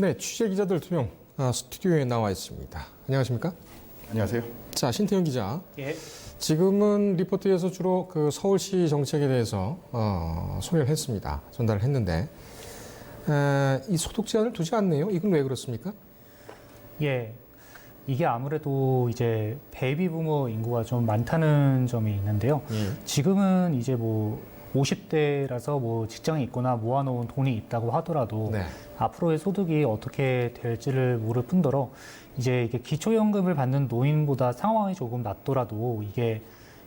네, 취재 기자들 2명 스튜디오에 나와 있습니다. 안녕하십니까? 안녕하세요. 자, 신태영 기자. 예. 지금은 리포트에서 주로 그 서울시 정책에 대해서 소개를 했습니다. 전달을 했는데 이 소득 제한을 두지 않네요. 이건 왜 그렇습니까? 예. 이게 아무래도 이제 베이비 부머 인구가 좀 많다는 점이 있는데요. 지금은 이제 뭐 50대라서 뭐 직장이 있거나 모아놓은 돈이 있다고 하더라도 네. 앞으로의 소득이 어떻게 될지를 모를 뿐더러 이제 이게 기초연금을 받는 노인보다 상황이 조금 낫더라도 이게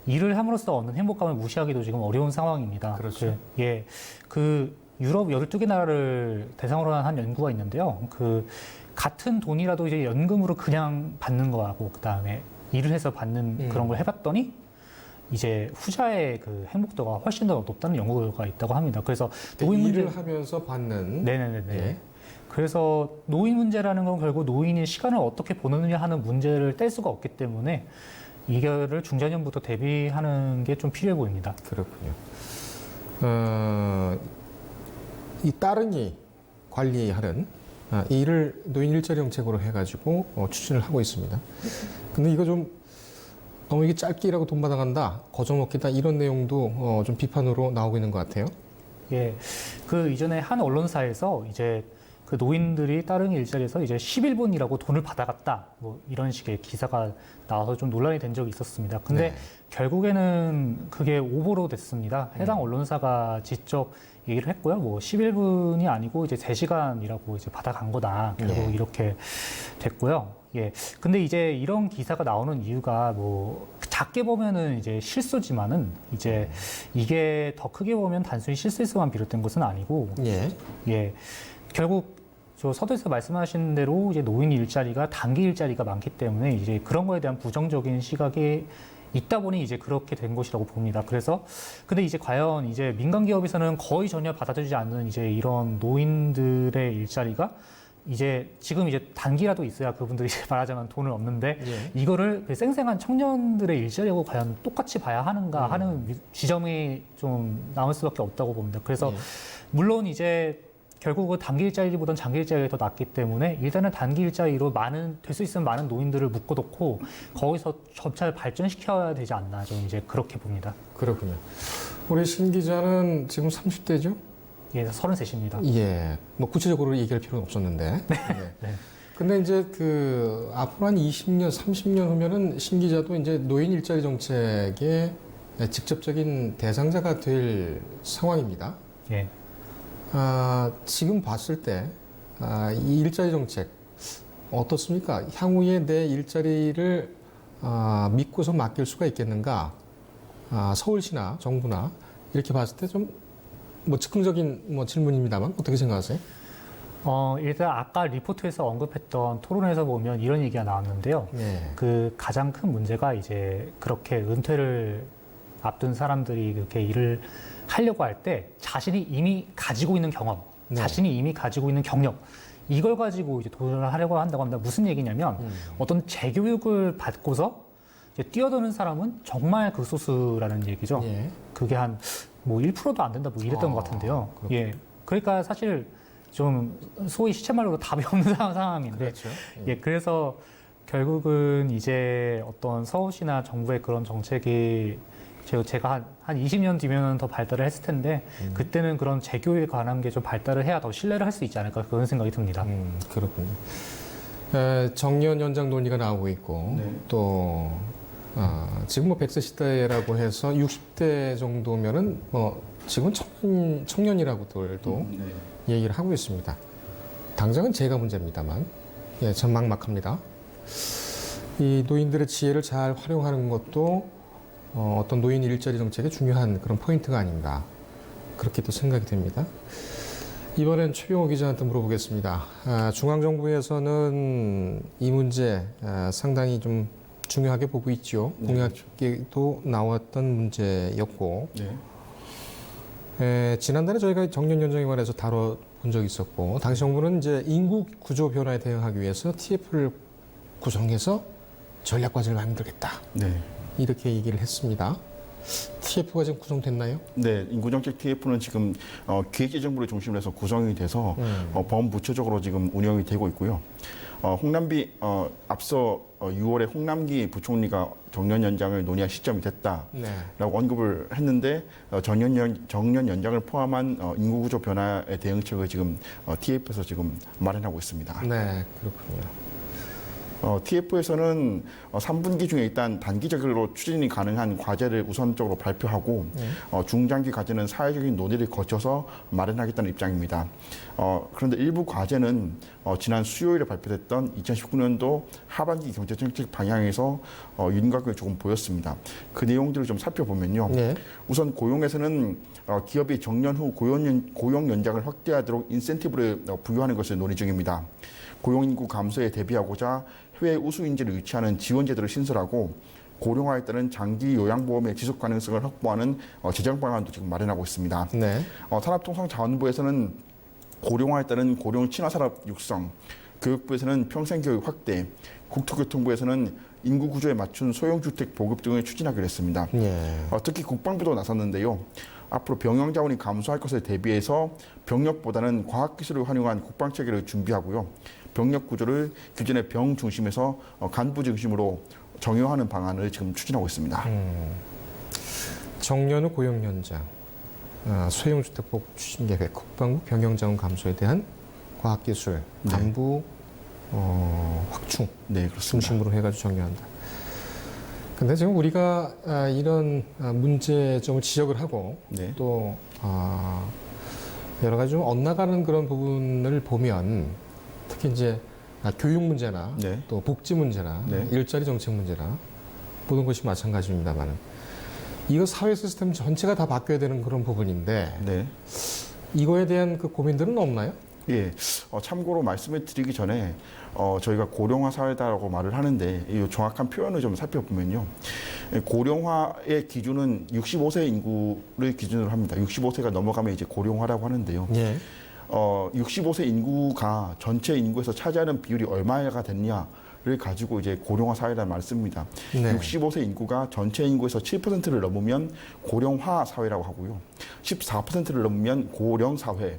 일을 함으로써 얻는 행복감을 무시하기도 지금 어려운 상황입니다. 그렇죠. 그 유럽 12개 나라를 대상으로 한 연구가 있는데요. 그 같은 돈이라도 이제 연금으로 그냥 받는 거하고 그다음에 일을 해서 받는 그런 걸 해봤더니 이제 후자의 그 행복도가 훨씬 더 높다는 연구가 있다고 합니다. 그래서 노인 문제 일을 하면서 받는. 네네네. 예. 그래서 노인 문제라는 건 결국 노인이 시간을 어떻게 보내느냐 하는 문제를 뗄 수가 없기 때문에 이거를 중장년부터 대비하는 게 좀 필요해 보입니다. 그렇군요. 이 따릉이 관리하는 이를 노인 일자리 정책으로 해가지고 추진을 하고 있습니다. 근데 이거 좀 너무 이게 짧게 일하고 돈 받아간다, 거저먹기다 이런 내용도 좀 비판으로 나오고 있는 것 같아요. 예. 그 이전에 한 언론사에서 이제 그 노인들이 따릉이 일자리에서 이제 11분 일하고 돈을 받아갔다. 뭐 이런 식의 기사가 나와서 좀 논란이 된 적이 있었습니다. 근데 네. 결국에는 그게 오보로 됐습니다. 해당 언론사가 직접 얘기를 했고요. 뭐 11분이 아니고 이제 3시간이라고 이제 받아간 거다. 결국 네. 이렇게 됐고요. 예. 근데 이제 이런 기사가 나오는 이유가 뭐 작게 보면은 이제 실수지만은 이제 이게 더 크게 보면 단순히 실수에서만 비롯된 것은 아니고 예. 예. 결국 저 서두에서 말씀하신 대로 이제 노인 일자리가 단기 일자리가 많기 때문에 이제 그런 거에 대한 부정적인 시각이 있다 보니 이제 그렇게 된 것이라고 봅니다. 그래서 근데 이제 과연 이제 민간 기업에서는 거의 전혀 받아들이지 않는 이제 이런 노인들의 일자리가 이제 지금 이제 단기라도 있어야 그분들이 이제 말하자면 돈을 얻는데 예. 이거를 그 생생한 청년들의 일자리하고 과연 똑같이 봐야 하는가 하는 지점이 좀 남을 수밖에 없다고 봅니다. 그래서 예. 물론 이제 결국은 단기 일자리보다는 장기 일자리가 더 낫기 때문에 일단은 단기 일자리로 될 수 있으면 많은 노인들을 묶어놓고 거기서 점차 발전시켜야 되지 않나 저는 이제 그렇게 봅니다. 그렇군요. 우리 신 기자는 지금 30대죠? 예, 33입니다. 예. 뭐 구체적으로 얘기할 필요는 없었는데. 네. 네. 근데 이제 그 앞으로 한 20년, 30년 후면은 신 기자도 이제 노인 일자리 정책의 직접적인 대상자가 될 상황입니다. 예. 지금 봤을 때, 이 일자리 정책 어떻습니까? 향후에 내 일자리를 믿고서 맡길 수가 있겠는가? 서울시나 정부나 이렇게 봤을 때 좀 뭐 즉흥적인 질문입니다만 어떻게 생각하세요? 일단 아까 리포트에서 언급했던 토론에서 보면 이런 얘기가 나왔는데요. 네. 그 가장 큰 문제가 이제 그렇게 은퇴를 앞둔 사람들이 그렇게 일을 하려고 할 때 자신이 이미 가지고 있는 경험, 네. 자신이 이미 가지고 있는 경력, 이걸 가지고 이제 도전을 하려고 한다고 합니다. 무슨 얘기냐면 어떤 재교육을 받고서 이제 뛰어드는 사람은 정말 극소수라는 얘기죠. 예. 그게 한 뭐 1%도 안 된다 뭐 이랬던 것 같은데요. 그렇군요. 예. 그러니까 사실 좀 소위 시체말로도 답이 없는 상황인데. 그렇죠. 예. 그래서 결국은 이제 어떤 서울시나 정부의 그런 정책이 제가 한 20년 뒤면 더 발달을 했을 텐데 그때는 그런 재교육에 관한 게 좀 발달을 해야 더 신뢰를 할 수 있지 않을까 그런 생각이 듭니다. 그렇군요. 정년 연장 논의가 나오고 있고 네. 또 지금 뭐 100세 시대라고 해서 60대 정도면은 뭐 지금 청년이라고들도 네. 얘기를 하고 있습니다. 당장은 제가 문제입니다만, 예, 전 막막합니다. 이 노인들의 지혜를 잘 활용하는 것도 어떤 노인 일자리 정책의 중요한 그런 포인트가 아닌가 그렇게 또 생각이 됩니다. 이번엔 최병호 기자한테 물어보겠습니다. 중앙정부에서는 이 문제 상당히 좀 중요하게 보고 있죠. 네. 공약에도 나왔던 문제였고 네. 지난달에 저희가 정년 연장에 관해서 다뤄본 적이 있었고 당시 정부는 이제 인구 구조 변화에 대응하기 위해서 TF를 구성해서 전략 과제를 만들겠다. 네. 이렇게 얘기를 했습니다. TF가 지금 구성됐나요? 네, 인구정책 TF는 지금 기획재정부를 중심으로 해서 구성이 돼서 범부처적으로 지금 운영이 되고 있고요. 홍남기 앞서 6월에 홍남기 부총리가 정년 연장을 논의할 시점이 됐다라고 네. 언급을 했는데 정년 연장을 포함한 인구구조 변화의 대응책을 지금 TF에서 지금 마련하고 있습니다. 네, 그렇군요. TF에서는 3분기 중에 일단 단기적으로 추진이 가능한 과제를 우선적으로 발표하고 중장기 과제는 사회적인 논의를 거쳐서 마련하겠다는 입장입니다. 그런데 일부 과제는 지난 수요일에 발표됐던 2019년도 하반기 경제정책 방향에서 윤곽을 조금 보였습니다. 그 내용들을 좀 살펴보면요. 네. 우선 고용에서는 기업이 정년 후 고용 연장을 확대하도록 인센티브를 부여하는 것을 논의 중입니다. 고용인구 감소에 대비하고자 해외 우수 인재를 유치하는 지원제도를 신설하고 고령화에 따른 장기 요양보험의 지속 가능성을 확보하는 재정 방안도 지금 마련하고 있습니다. 네. 산업통상자원부에서는 고령화에 따른 고령 친화산업 육성, 교육부에서는 평생교육 확대, 국토교통부에서는 인구 구조에 맞춘 소형주택 보급 등을 추진하기로 했습니다. 예. 특히 국방부도 나섰는데요. 앞으로 병영 자원이 감소할 것을 대비해서 병력보다는 과학기술을 활용한 국방체계를 준비하고요. 병력 구조를 기존의 병 중심에서 간부 중심으로 정형화하는 방안을 지금 추진하고 있습니다. 정년 후 고용 연장, 소형주택 보급 추진 계획, 국방부 병영자원 감소에 대한 과학기술, 네. 간부 확충 네, 그렇습니다. 중심으로 해가지고 정리한다. 근데 지금 우리가 이런 문제점을 지적을 하고 네. 또 여러 가지 좀 엇나가는 그런 부분을 보면 특히 이제 교육 문제나 네. 또 복지 문제나 네. 일자리 정책 문제나 모든 것이 마찬가지입니다만 이거 사회 시스템 전체가 다 바뀌어야 되는 그런 부분인데 네. 이거에 대한 그 고민들은 없나요? 예. 참고로 말씀을 드리기 전에 저희가 고령화 사회다라고 말을 하는데 이 정확한 표현을 좀 살펴보면요. 고령화의 기준은 65세 인구를 기준으로 합니다. 65세가 넘어가면 이제 고령화라고 하는데요. 예. 65세 인구가 전체 인구에서 차지하는 비율이 얼마가 됐냐를 가지고 이제 고령화 사회라는 말을 씁니다. 네. 65세 인구가 전체 인구에서 7%를 넘으면 고령화 사회라고 하고요. 14%를 넘으면 고령 사회,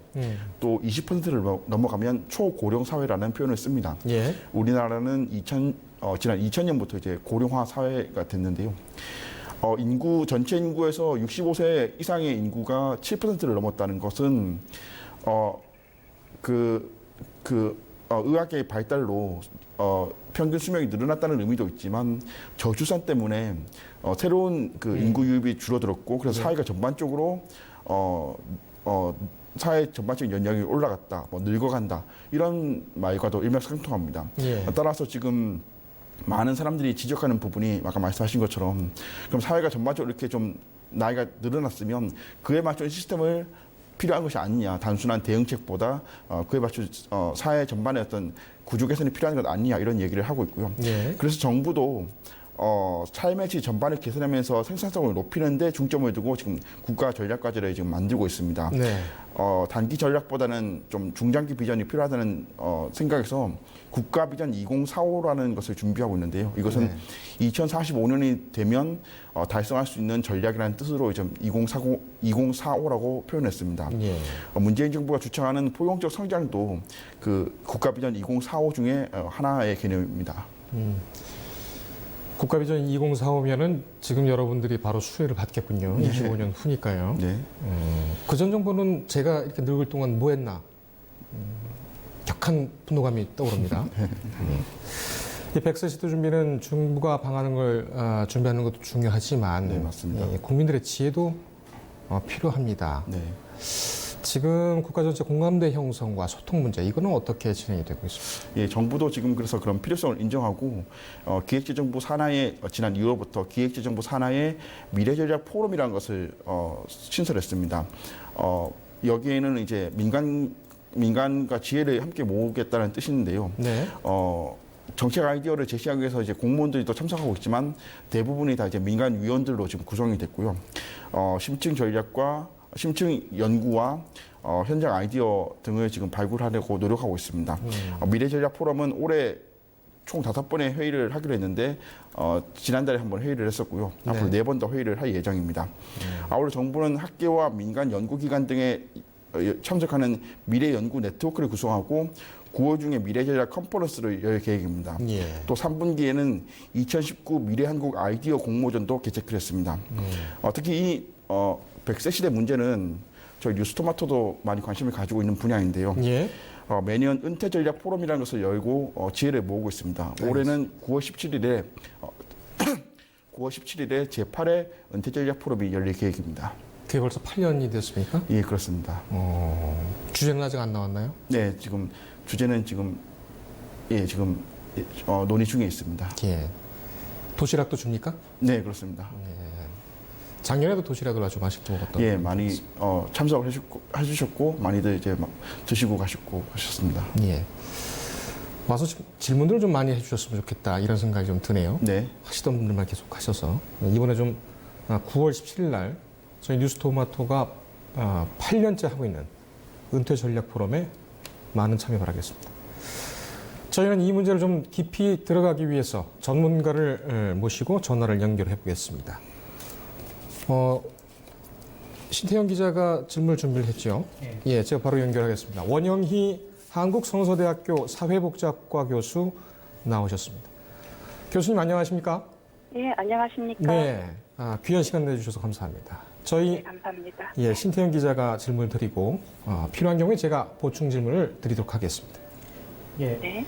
또 20%를 넘어가면 초고령 사회라는 표현을 씁니다. 예. 우리나라는 지난 2000년부터 이제 고령화 사회가 됐는데요. 전체 인구에서 65세 이상의 인구가 7%를 넘었다는 것은 의학의 발달로 평균 수명이 늘어났다는 의미도 있지만 저출산 때문에 새로운 그 인구 유입이 줄어들었고 그래서 사회가 전반적으로 사회 전반적인 연령이 올라갔다, 늙어간다 이런 말과도 일맥상통합니다. 예. 따라서 지금 많은 사람들이 지적하는 부분이 아까 말씀하신 것처럼 그럼 사회가 전반적으로 이렇게 좀 나이가 늘어났으면 그에 맞춘 시스템을 필요한 것이 아니냐. 단순한 대응책보다 그에 맞춘 사회 전반의 어떤 구조 개선이 필요한 것 아니냐. 이런 얘기를 하고 있고요. 예. 그래서 정부도 삶의 질 전반을 개선하면서 생산성을 높이는데 중점을 두고 지금 국가 전략 과제를 지금 만들고 있습니다. 네. 단기 전략보다는 좀 중장기 비전이 필요하다는 생각에서 국가 비전 2045라는 것을 준비하고 있는데요. 이것은 2045년이 되면 달성할 수 있는 전략이라는 뜻으로 이제 2045라고 표현했습니다. 예. 문재인 정부가 주창하는 포용적 성장도 그 국가 비전 2045 중에 하나의 개념입니다. 국가비전 2045면은 지금 여러분들이 바로 수혜를 받겠군요. 네. 25년 후니까요. 네. 그전 정부는 제가 이렇게 늙을 동안 뭐 했나? 격한 분노감이 떠오릅니다. 이 100세 준비는 정부가 방하는 걸 준비하는 것도 중요하지만 네, 맞습니다. 국민들의 지혜도 필요합니다. 네. 지금 국가 전체 공감대 형성과 소통 문제 이거는 어떻게 진행이 되고 있습니까? 예, 정부도 지금 그래서 그런 필요성을 인정하고 기획재정부 산하의 지난 2월부터 기획재정부 산하의 미래전략 포럼이라는 것을 신설했습니다. 여기에는 이제 민간과 지혜를 함께 모으겠다는 뜻인데요. 네. 정책 아이디어를 제시하기 위해서 이제 공무원들이 또 참석하고 있지만 대부분이 다 이제 민간 위원들로 지금 구성이 됐고요. 심층 전략과 심층 연구와 현장 아이디어 등을 지금 발굴하려고 노력하고 있습니다. 미래전략 포럼은 올해 총 5번의 회의를 하기로 했는데 지난달에 한 번 회의를 했었고요. 앞으로 4번 더 회의를 할 예정입니다. 아울러 정부는 학계와 민간 연구기관 등에 참석하는 미래 연구 네트워크를 구성하고 9월 중에 미래전략 컨퍼런스를 열 계획입니다. 예. 또 3분기에는 2019 미래한국 아이디어 공모전도 개최를 했습니다. 특히 이 100세 시대 문제는 저희 뉴스토마토도 많이 관심을 가지고 있는 분야인데요. 예. 매년 은퇴 전략 포럼이라는 것을 열고 지혜를 모으고 있습니다. 올해는 9월 17일에 제8회 은퇴 전략 포럼이 열릴 계획입니다. 그게 벌써 8년이 됐습니까? 예, 그렇습니다. 주제는 아직 안 나왔나요? 네, 지금 주제는 논의 중에 있습니다. 예. 도시락도 줍니까? 네, 그렇습니다. 작년에도 도시락을 아주 맛있게 먹었던. 예, 많이 참석을 해주셨고 많이들 이제 막 드시고 가셨고 하셨습니다. 예. 와서 질문들을 좀 많이 해주셨으면 좋겠다 이런 생각이 좀 드네요. 네, 하시던 분들만 계속 하셔서 이번에 좀 9월 17일 날 저희 뉴스토마토가 8년째 하고 있는 은퇴 전략 포럼에 많은 참여 바라겠습니다. 저희는 이 문제를 좀 깊이 들어가기 위해서 전문가를 모시고 전화를 연결해 보겠습니다. 신태영 기자가 질문 준비를 했죠. 네. 예, 제가 바로 연결하겠습니다. 원영희 한국성서대학교 사회복잡과 교수 나오셨습니다. 교수님 안녕하십니까? 예, 안녕하십니까? 네, 귀한 시간 내주셔서 감사합니다. 저희 네, 감사합니다. 예, 신태영 기자가 질문을 드리고 필요한 경우에 제가 보충 질문을 드리도록 하겠습니다. 예, 네.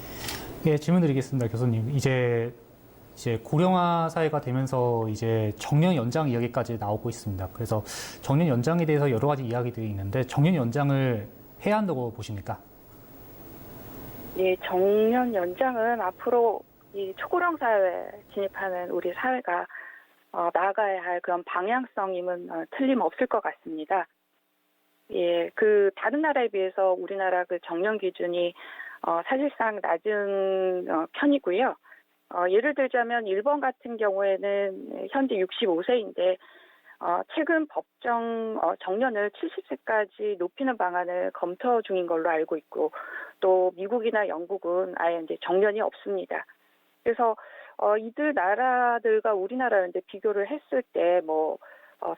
예, 질문 드리겠습니다, 교수님. 이제 고령화 사회가 되면서 이제 정년 연장 이야기까지 나오고 있습니다. 그래서 정년 연장에 대해서 여러 가지 이야기들이 있는데 정년 연장을 해야 한다고 보십니까? 예, 정년 연장은 앞으로 이 초고령 사회에 진입하는 우리 사회가 나아가야 할 그런 방향성임은 틀림없을 것 같습니다. 예, 그 다른 나라에 비해서 우리나라 그 정년 기준이 사실상 낮은 편이고요. 예를 들자면 일본 같은 경우에는 현재 65세인데 최근 법정 정년을 70세까지 높이는 방안을 검토 중인 걸로 알고 있고 또 미국이나 영국은 아예 이제 정년이 없습니다. 그래서 이들 나라들과 우리나라를 이제 비교를 했을 때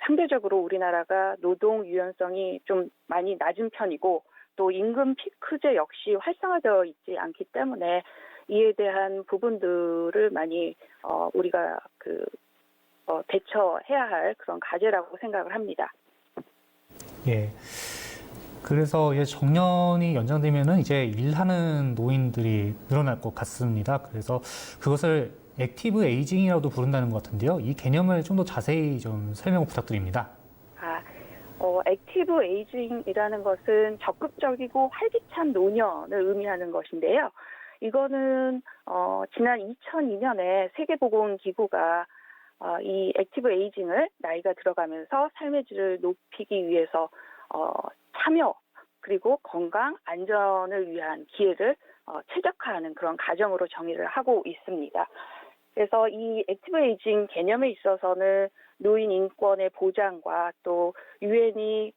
상대적으로 우리나라가 노동 유연성이 좀 많이 낮은 편이고 또 임금 피크제 역시 활성화되어 있지 않기 때문에 이에 대한 부분들을 많이 우리가 대처해야 할 그런 과제라고 생각을 합니다. 예. 그래서 이제 정년이 연장되면은 이제 일하는 노인들이 늘어날 것 같습니다. 그래서 그것을 액티브 에이징이라고도 부른다는 것 같은데요. 이 개념을 좀 더 자세히 좀 설명 부탁드립니다. 액티브 에이징이라는 것은 적극적이고 활기찬 노년을 의미하는 것인데요. 이거는 지난 2002년에 세계보건기구가 이 액티브 에이징을 나이가 들어가면서 삶의 질을 높이기 위해서 참여 그리고 건강 안전을 위한 기회를 최적화하는 그런 과정으로 정의를 하고 있습니다. 그래서 이 액티브 에이징 개념에 있어서는 노인 인권의 보장과 또 유엔이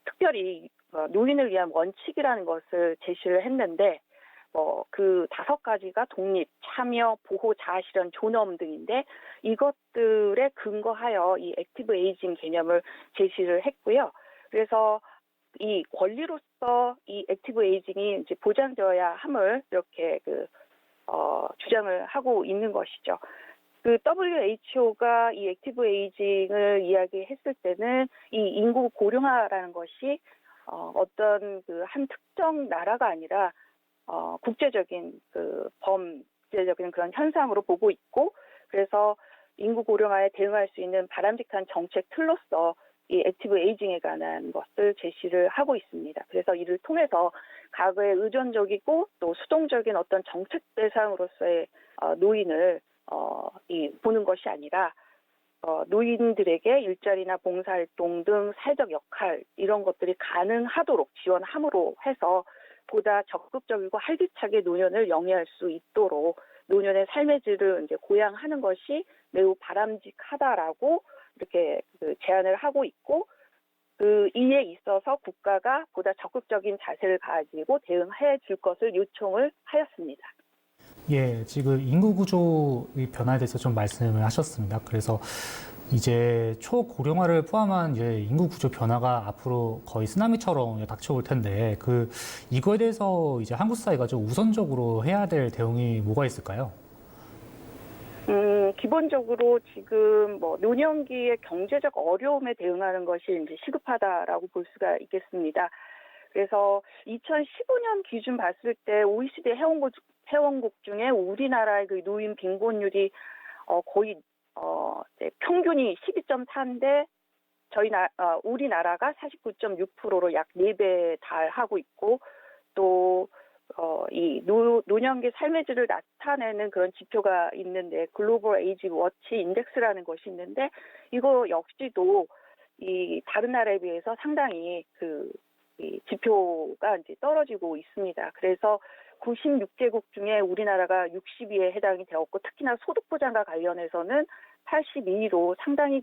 특별히 노인을 위한 원칙이라는 것을 제시를 했는데 그 5가지가 독립, 참여, 보호, 자아실현, 존엄 등인데 이것들에 근거하여 이 액티브 에이징 개념을 제시를 했고요. 그래서 이 권리로서 이 액티브 에이징이 이제 보장되어야 함을 이렇게 주장을 하고 있는 것이죠. 그 WHO가 이 액티브 에이징을 이야기했을 때는 이 인구 고령화라는 것이 어떤 한 특정 나라가 아니라 국제적인 범죄적인 그런 현상으로 보고 있고 그래서 인구 고령화에 대응할 수 있는 바람직한 정책 틀로서 이 액티브 에이징에 관한 것을 제시를 하고 있습니다. 그래서 이를 통해서 과거의 의존적이고 또 수동적인 어떤 정책 대상으로서의 노인을 보는 것이 아니라 노인들에게 일자리나 봉사활동 등 사회적 역할 이런 것들이 가능하도록 지원함으로 해서 보다 적극적이고 활기차게 노년을 영위할 수 있도록 노년의 삶의 질을 이제 고양하는 것이 매우 바람직하다라고 이렇게 제안을 하고 있고 이에 있어서 국가가 보다 적극적인 자세를 가지고 대응해 줄 것을 요청을 하였습니다. 예, 지금 인구 구조의 변화에 대해서 좀 말씀을 하셨습니다. 그래서 이제 초고령화를 포함한 이제 인구 구조 변화가 앞으로 거의 쓰나미처럼 닥쳐올 텐데 이거에 대해서 이제 한국 사회가 좀 우선적으로 해야 될 대응이 뭐가 있을까요? 기본적으로 지금 뭐 노년기의 경제적 어려움에 대응하는 것이 이제 시급하다라고 볼 수가 있겠습니다. 그래서 2015년 기준 봤을 때 OECD 회원국 중에 우리나라의 그 노인 빈곤율이 거의 이제 평균이 12.4인데 우리나라가 49.6%로 약 4배 달하고 있고 또 이 노년기 삶의 질을 나타내는 그런 지표가 있는데 글로벌 에이지 워치 인덱스라는 것이 있는데 이거 역시도 이 다른 나라에 비해서 상당히 이 지표가 이제 떨어지고 있습니다. 그래서 96개국 중에 우리나라가 60위에 해당이 되었고 특히나 소득 보장과 관련해서는 82위로 상당히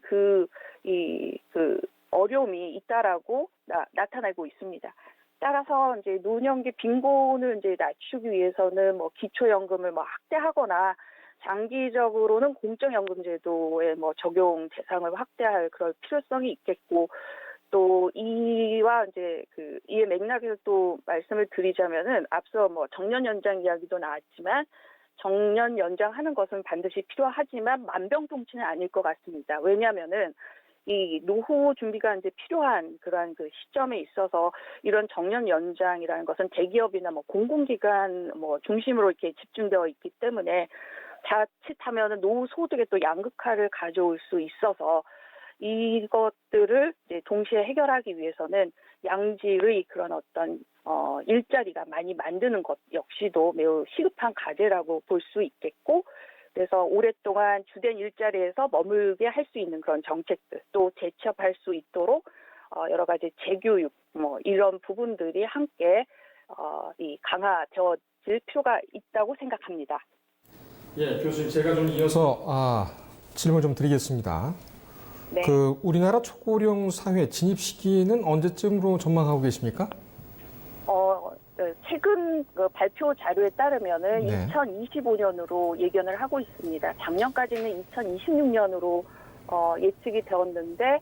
어려움이 있다라고 나타나고 있습니다. 따라서 이제 노년기 빈곤을 이제 낮추기 위해서는 뭐 기초연금을 뭐 확대하거나 장기적으로는 공적연금제도의 뭐 적용 대상을 확대할 그럴 필요성이 있겠고 또 이와 이제 이의 맥락에서 또 말씀을 드리자면은 앞서 뭐 정년 연장 이야기도 나왔지만 정년 연장하는 것은 반드시 필요하지만 만병통치는 아닐 것 같습니다. 왜냐하면은 이 노후 준비가 이제 필요한 그러한 시점에 있어서 이런 정년 연장이라는 것은 대기업이나 뭐 공공기관 뭐 중심으로 이렇게 집중되어 있기 때문에 자칫하면은 노후 소득의 또 양극화를 가져올 수 있어서 이것들을 이제 동시에 해결하기 위해서는 양질의 그런 어떤 일자리가 많이 만드는 것 역시도 매우 시급한 과제라고 볼 수 있겠고 그래서 오랫동안 주된 일자리에서 머물게 할 수 있는 그런 정책들 또 재취업할 수 있도록 여러 가지 재교육 뭐 이런 부분들이 함께 이 강화되어질 필요가 있다고 생각합니다. 예, 교수님 제가 좀 이어서 질문 좀 드리겠습니다. 네. 우리나라 초고령 사회 진입 시기는 언제쯤으로 전망하고 계십니까? 최근 발표 자료에 따르면은 네. 2025년으로 예견을 하고 있습니다. 작년까지는 2026년으로 예측이 되었는데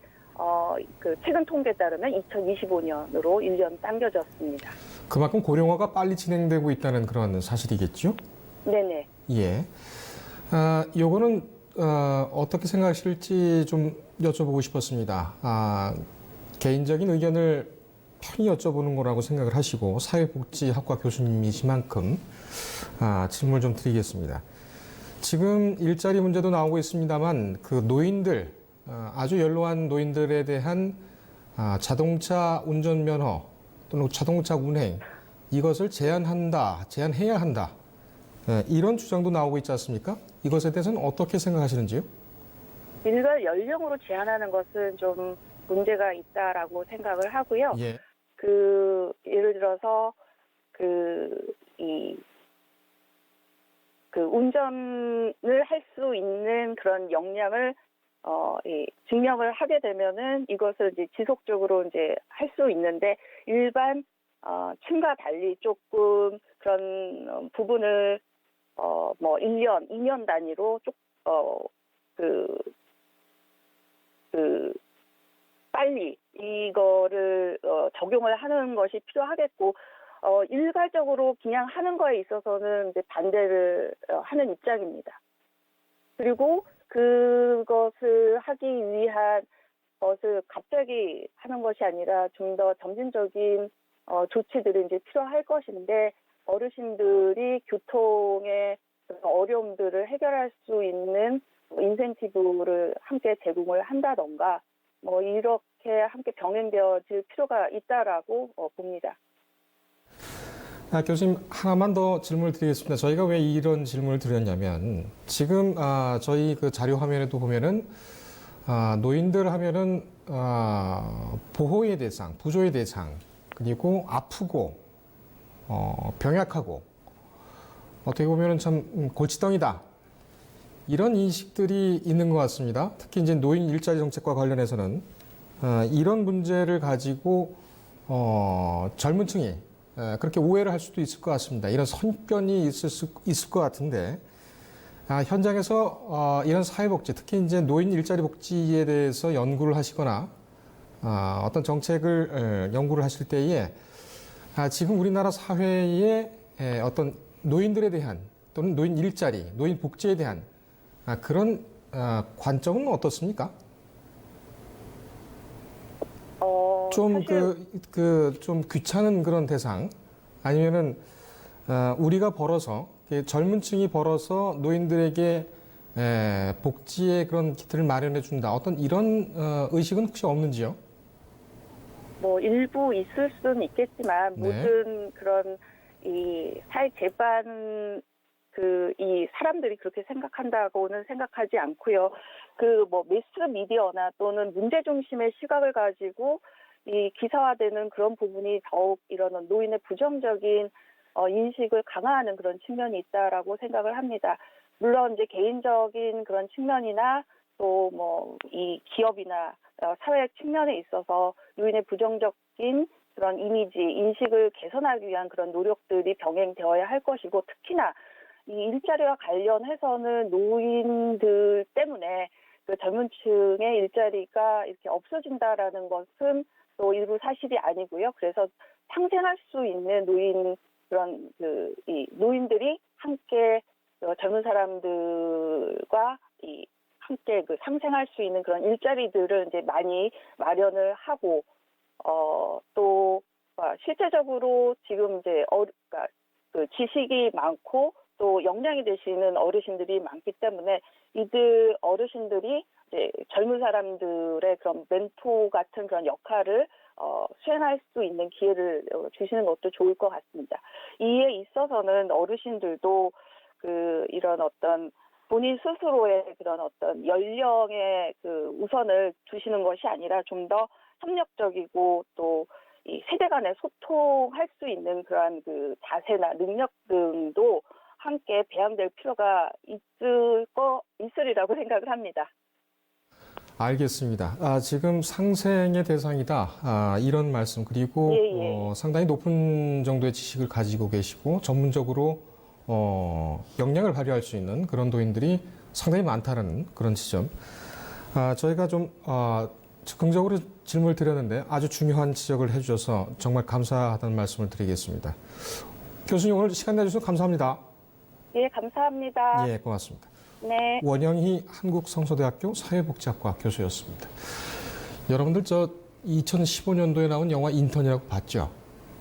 최근 통계에 따르면 2025년으로 1년 당겨졌습니다. 그만큼 고령화가 빨리 진행되고 있다는 그런 사실이겠죠? 네네. 예. 요거는 어떻게 생각하실지 좀 여쭤보고 싶었습니다. 개인적인 의견을 편히 여쭤보는 거라고 생각을 하시고 사회복지학과 교수님이시만큼 질문을 좀 드리겠습니다. 지금 일자리 문제도 나오고 있습니다만 노인들 아주 연로한 노인들에 대한 자동차 운전면허 또는 자동차 운행 이것을 제한해야 한다. 이런 주장도 나오고 있지 않습니까? 이것에 대해서는 어떻게 생각하시는지요? 일괄 연령으로 제한하는 것은 좀 문제가 있다라고 생각을 하고요. 예. 예를 들어서 운전을 할 수 있는 그런 역량을 증명을 하게 되면은 이것을 이제 지속적으로 이제 할 수 있는데 일반 층과 달리 조금 그런 부분을 뭐 1년, 2년 단위로 빨리 이거를 적용을 하는 것이 필요하겠고 일괄적으로 그냥 하는 거에 있어서는 이제 반대를 하는 입장입니다. 그리고 그것을 하기 위한 것을 갑자기 하는 것이 아니라 좀 더 점진적인 조치들이 이제 필요할 것인데 어르신들이 교통의 어려움들을 해결할 수 있는 인센티브를 함께 제공을 한다던가 뭐 이렇게 함께 병행되어질 필요가 있다라고 봅니다. 교수님 하나만 더 질문을 드리겠습니다. 저희가 왜 이런 질문을 드렸냐면 지금 저희 자료 화면에도 보면은 노인들 하면은 보호의 대상, 부조의 대상, 그리고 아프고 병약하고 어떻게 보면은 참 골칫덩이다. 이런 인식들이 있는 것 같습니다. 특히 이제 노인 일자리 정책과 관련해서는 이런 문제를 가지고 젊은 층이 그렇게 오해를 할 수도 있을 것 같습니다. 이런 선입견이 있을 것 같은데 현장에서 이런 사회복지, 특히 이제 노인 일자리 복지에 대해서 연구를 하시거나 어떤 정책을 연구를 하실 때에 지금 우리나라 사회에 어떤 노인들에 대한 또는 노인 일자리, 노인 복지에 대한 그런 관점은 어떻습니까? 좀 좀 귀찮은 그런 대상 아니면은 우리가 벌어서 젊은 층이 벌어서 노인들에게 복지의 그런 기틀을 마련해 준다. 어떤 이런 의식은 혹시 없는지요? 뭐 일부 있을 수는 있겠지만 네. 모든 그런 이 사회 제반 이 사람들이 그렇게 생각한다고는 생각하지 않고요. 뭐 매스 미디어나 또는 문제 중심의 시각을 가지고 이 기사화되는 그런 부분이 더욱 이런 노인의 부정적인 인식을 강화하는 그런 측면이 있다라고 생각을 합니다. 물론 이제 개인적인 그런 측면이나 또 뭐 이 기업이나 사회 측면에 있어서 노인의 부정적인 그런 이미지, 인식을 개선하기 위한 그런 노력들이 병행되어야 할 것이고 특히나 이 일자리와 관련해서는 노인들 때문에 그 젊은 층의 일자리가 이렇게 없어진다라는 것은 또 일부 사실이 아니고요. 그래서 상생할 수 있는 그런 이 노인들이 함께 젊은 사람들과 함께 상생할 수 있는 그런 일자리들을 이제 많이 마련을 하고 또 실제적으로 지금 이제 그러니까 지식이 많고 또 역량이 되시는 어르신들이 많기 때문에 이들 어르신들이 이제 젊은 사람들의 그런 멘토 같은 그런 역할을 수행할 수 있는 기회를 주시는 것도 좋을 것 같습니다. 이에 있어서는 어르신들도 이런 어떤 본인 스스로의 그런 어떤 연령의 우선을 두시는 것이 아니라 좀 더 협력적이고 또 이 세대 간에 소통할 수 있는 그러한 자세나 능력 등도 함께 배양될 필요가 있으리라고 생각을 합니다. 알겠습니다. 지금 상생의 대상이다. 이런 말씀 그리고 예. 상당히 높은 정도의 지식을 가지고 계시고 전문적으로 역량을 발휘할 수 있는 그런 노인들이 상당히 많다는 그런 지점. 저희가 좀 적극적으로 질문을 드렸는데 아주 중요한 지적을 해주셔서 정말 감사하다는 말씀을 드리겠습니다. 교수님 오늘 시간 내주셔서 감사합니다. 예, 감사합니다. 예, 고맙습니다. 네. 원영희 한국성서대학교 사회복지학과 교수였습니다. 여러분들 2015년도에 나온 영화 인턴이라고 봤죠?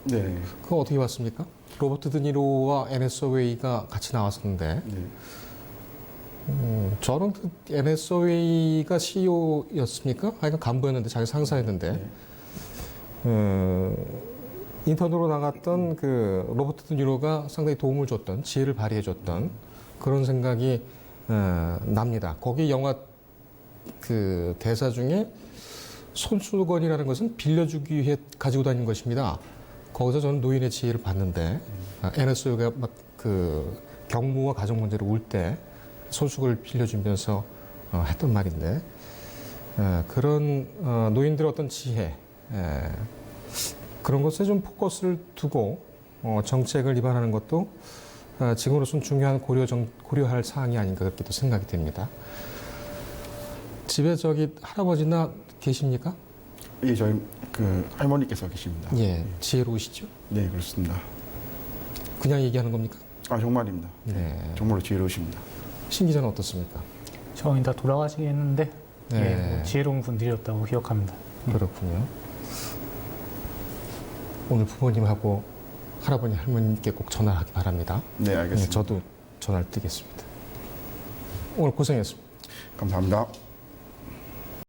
네. 그거 어떻게 봤습니까? 로버트 드니로와 애네 서웨이가 같이 나왔었는데 네. 저는 애네 서웨이가 CEO였습니까? 하여간 간부였는데 자기 상사였는데 인턴으로 나갔던 로버트 드니로가 상당히 도움을 줬던 지혜를 발휘해줬던 그런 생각이 납니다. 거기 영화 대사 중에 손수건이라는 것은 빌려주기 위해 가지고 다닌 것입니다. 거기서 저는 노인의 지혜를 봤는데 애네 서웨이가 막 경무와 가정 문제로 울 때 손수건을 빌려주면서 했던 말인데 그런 노인들의 어떤 지혜 그런 것에 좀 포커스를 두고 정책을 입안하는 것도 지금으로서는 중요한 고려할 사항이 아닌가 그렇게 또 생각이 됩니다. 집에 할아버지나 계십니까? 예, 저희 할머니께서 계십니다. 예, 지혜로우시죠? 네, 그렇습니다. 그냥 얘기하는 겁니까? 정말입니다. 네. 정말로 지혜로우십니다. 신 기자는 어떻습니까? 저희 다 돌아가시긴 했는데 네. 뭐 지혜로운 분들이었다고 기억합니다. 그렇군요. 오늘 부모님하고 할아버지, 할머님께 꼭 전화하기 바랍니다. 네, 알겠습니다. 저도 전화를 드리겠습니다. 오늘 고생했습니다. 감사합니다.